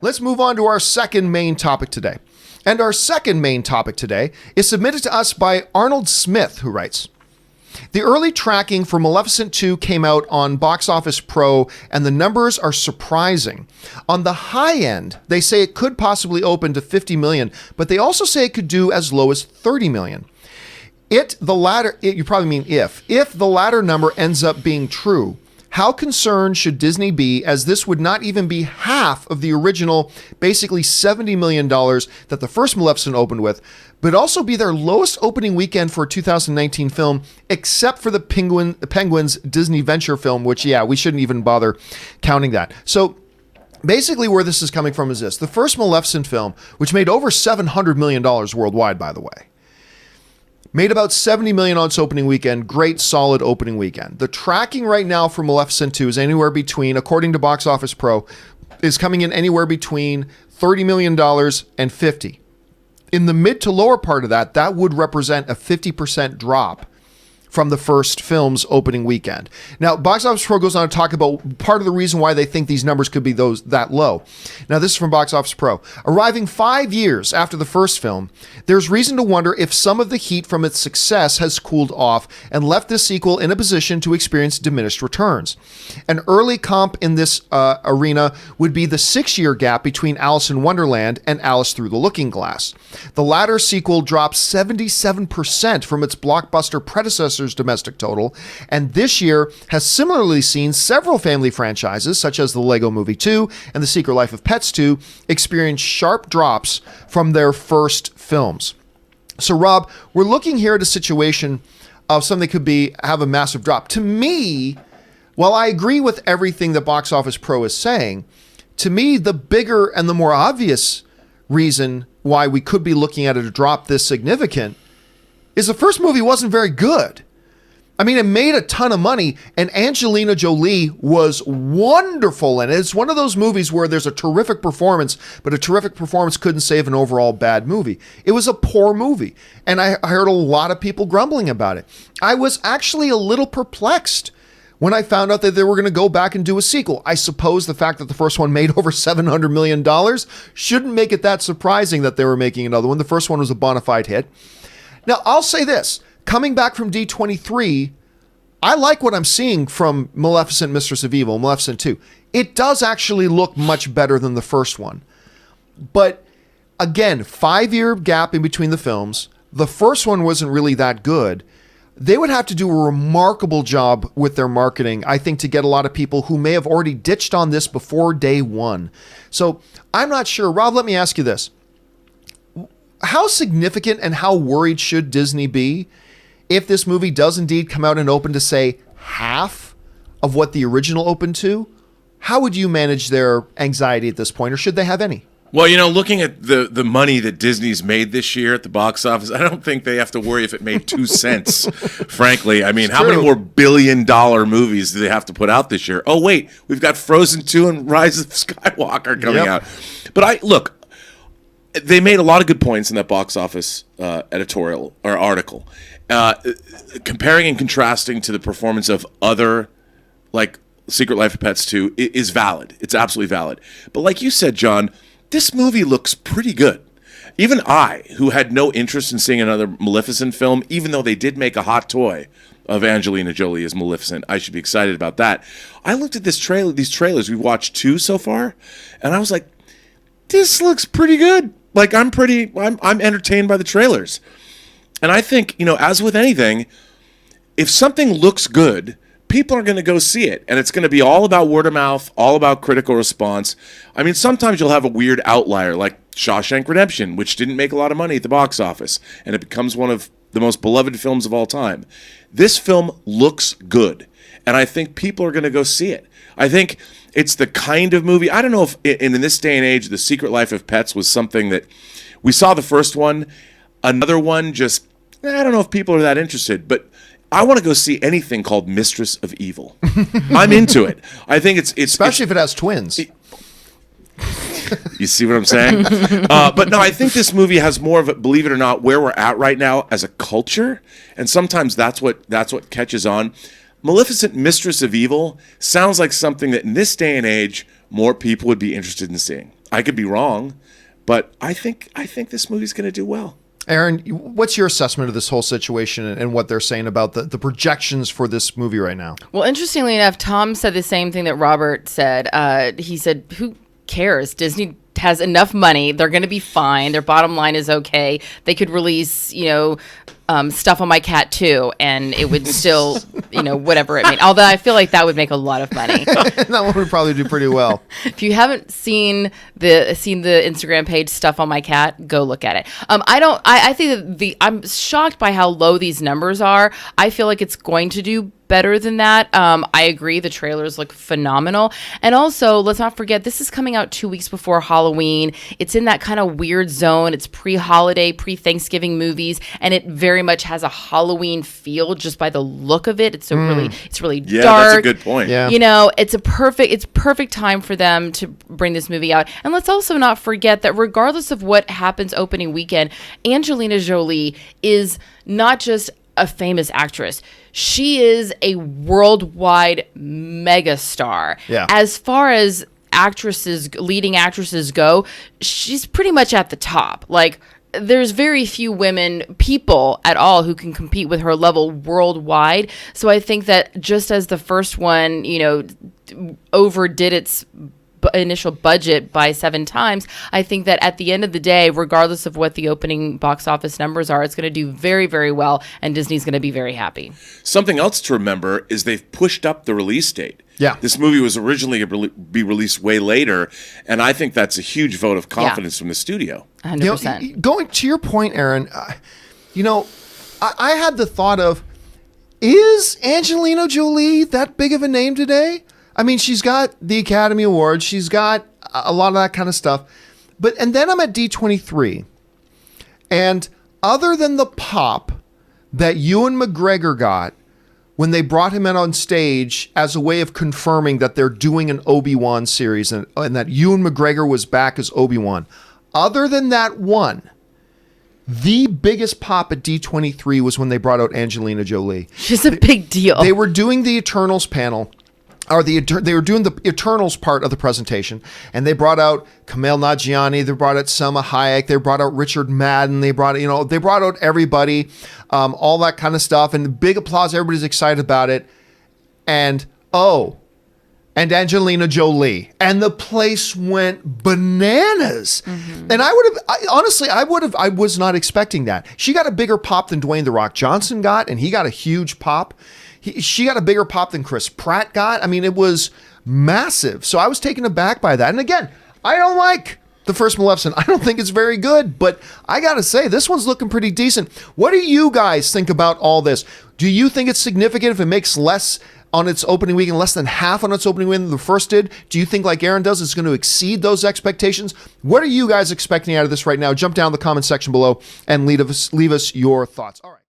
Let's move on to our second main topic today. And our second main topic today is submitted to us by Arnold Smith, who writes, the early tracking for Maleficent 2 came out on Box Office Pro, and the numbers are surprising. On the high end, they say it could possibly open to 50 million, but they also say it could do as low as 30 million. You probably mean if the latter number ends up being true, how concerned should Disney be, as this would not even be half of the original, basically $70 million that the first Maleficent opened with, but also be their lowest opening weekend for a 2019 film, except for the Penguins DisneyNature film, which, we shouldn't even bother counting that. So basically where this is coming from is this. The first Maleficent film, which made over $700 million worldwide, by the way, made about $70 million on its opening weekend. Great, solid opening weekend. The tracking right now for Maleficent 2 is anywhere between, according to Box Office Pro, is coming in anywhere between $30 million and 50. In the mid to lower part of that would represent a 50% drop from the first film's opening weekend. Now, Box Office Pro goes on to talk about part of the reason why they think these numbers could be that low. Now, this is from Box Office Pro. Arriving 5 years after the first film, there's reason to wonder if some of the heat from its success has cooled off and left this sequel in a position to experience diminished returns. An early comp in this arena would be the 6-year gap between Alice in Wonderland and Alice Through the Looking Glass. The latter sequel dropped 77% from its blockbuster predecessor's domestic total, and this year has similarly seen several family franchises, such as the Lego Movie 2 and The Secret Life of Pets 2, experience sharp drops from their first films. So, Rob, we're looking here at a situation of something that could have a massive drop. To me, while I agree with everything that Box Office Pro is saying, to me, the bigger and the more obvious reason why we could be looking at a drop this significant is the first movie wasn't very good. I mean, it made a ton of money, and Angelina Jolie was wonderful, and it's one of those movies where there's a terrific performance, but a terrific performance couldn't save an overall bad movie. It was a poor movie, and I heard a lot of people grumbling about it. I was actually a little perplexed when I found out that they were going to go back and do a sequel. I suppose the fact that the first one made over $700 million shouldn't make it that surprising that they were making another one. The first one was a bona fide hit. Now, I'll say this. Coming back from D23, I like what I'm seeing from Maleficent, Mistress of Evil, Maleficent 2. It does actually look much better than the first one. But again, 5-year gap in between the films. The first one wasn't really that good. They would have to do a remarkable job with their marketing, I think, to get a lot of people who may have already ditched on this before day one. So I'm not sure. Rob, let me ask you this. How significant and how worried should Disney be if this movie does indeed come out and open to, say, half of what the original opened to? How would you manage their anxiety at this point, or should they have any? Well, looking at the money that Disney's made this year at the box office, I don't think they have to worry if it made 2 cents, frankly. I mean, how many more billion-dollar movies do they have to put out this year? Oh, wait, we've got Frozen 2 and Rise of Skywalker coming out. But look, they made a lot of good points in that box office editorial or article, comparing and contrasting to the performance of other, like Secret Life of Pets 2, is valid. It's absolutely valid. But like you said, John, this movie looks pretty good. Even I, who had no interest in seeing another Maleficent film, even though they did make a hot toy of Angelina Jolie as Maleficent, I should be excited about that. I looked at these trailers. We've watched 2 so far, and I was like, this looks pretty good. Like, I'm entertained by the trailers. And I think, as with anything, if something looks good, people are going to go see it. And it's going to be all about word of mouth, all about critical response. I mean, sometimes you'll have a weird outlier, like Shawshank Redemption, which didn't make a lot of money at the box office, and it becomes one of the most beloved films of all time. This film looks good, and I think people are going to go see it. I think it's the kind of movie, I don't know if in this day and age, The Secret Life of Pets was something that we saw the first one, another one just, I don't know if people are that interested, but I want to go see anything called Mistress of Evil. I'm into it. I think it's especially if it has twins. You see what I'm saying? But no, I think this movie has more of a, believe it or not, where we're at right now as a culture, and sometimes that's what catches on. Maleficent, Mistress of Evil sounds like something that in this day and age more people would be interested in seeing. I could be wrong, but I think this movie's going to do well. Aaron, what's your assessment of this whole situation and what they're saying about the projections for this movie right now? Well, interestingly enough, Tom said the same thing that Robert said. He said, who cares? Disney has enough money. They're going to be fine. Their bottom line is okay. They could release, Stuff on My Cat too, and it would still, whatever it made. Although I feel like that would make a lot of money. That one would probably do pretty well. If you haven't seen the Instagram page Stuff on My Cat, go look at it. I think that I'm shocked by how low these numbers are. I feel like it's going to do better than that. I agree. The trailers look phenomenal. And also, let's not forget, this is coming out 2 weeks before Halloween. It's in that kind of weird zone. It's pre-holiday, pre-Thanksgiving movies, and it very much has a Halloween feel just by the look of it. It's really dark. Yeah, that's a good point. Yeah. It's perfect time for them to bring this movie out. And let's also not forget that regardless of what happens opening weekend, Angelina Jolie is not just a famous actress. She is a worldwide megastar. Yeah. As far as leading actresses go, she's pretty much at the top. Like, there's very few people at all who can compete with her level worldwide. So I think that just as the first one, overdid its initial budget by 7 times, I think that at the end of the day, regardless of what the opening box office numbers are, it's going to do very, very well, and Disney's going to be very happy. Something else to remember is they've pushed up the release date. Yeah. This movie was originally going to be released way later, and I think that's a huge vote of confidence from the studio. 100%. Going to your point, Aaron, I had the thought of, is Angelina Jolie that big of a name today? I mean, she's got the Academy Award. She's got a lot of that kind of stuff. And then I'm at D23. And other than the pop that Ewan McGregor got when they brought him in on stage as a way of confirming that they're doing an Obi-Wan series and that Ewan McGregor was back as Obi-Wan, other than that one, the biggest pop at D23 was when they brought out Angelina Jolie. She's a big deal. They were doing the Eternals panel. They were doing the Eternals part of the presentation, and they brought out Kumail Nanjiani, they brought out Selma Hayek, they brought out Richard Madden, they brought out everybody, all that kind of stuff, and big applause. Everybody's excited about it, and Angelina Jolie, and the place went bananas. Mm-hmm. And I was not expecting that. She got a bigger pop than Dwayne "The Rock" Johnson got, and he got a huge pop. She got a bigger pop than Chris Pratt got. I mean, it was massive. So I was taken aback by that. And again, I don't like the first Maleficent. I don't think it's very good, but I got to say, this one's looking pretty decent. What do you guys think about all this? Do you think it's significant if it makes less on its opening weekend, less than half on its opening weekend than the first did? Do you think, like Aaron does, it's going to exceed those expectations? What are you guys expecting out of this right now? Jump down in the comment section below and leave us your thoughts. All right.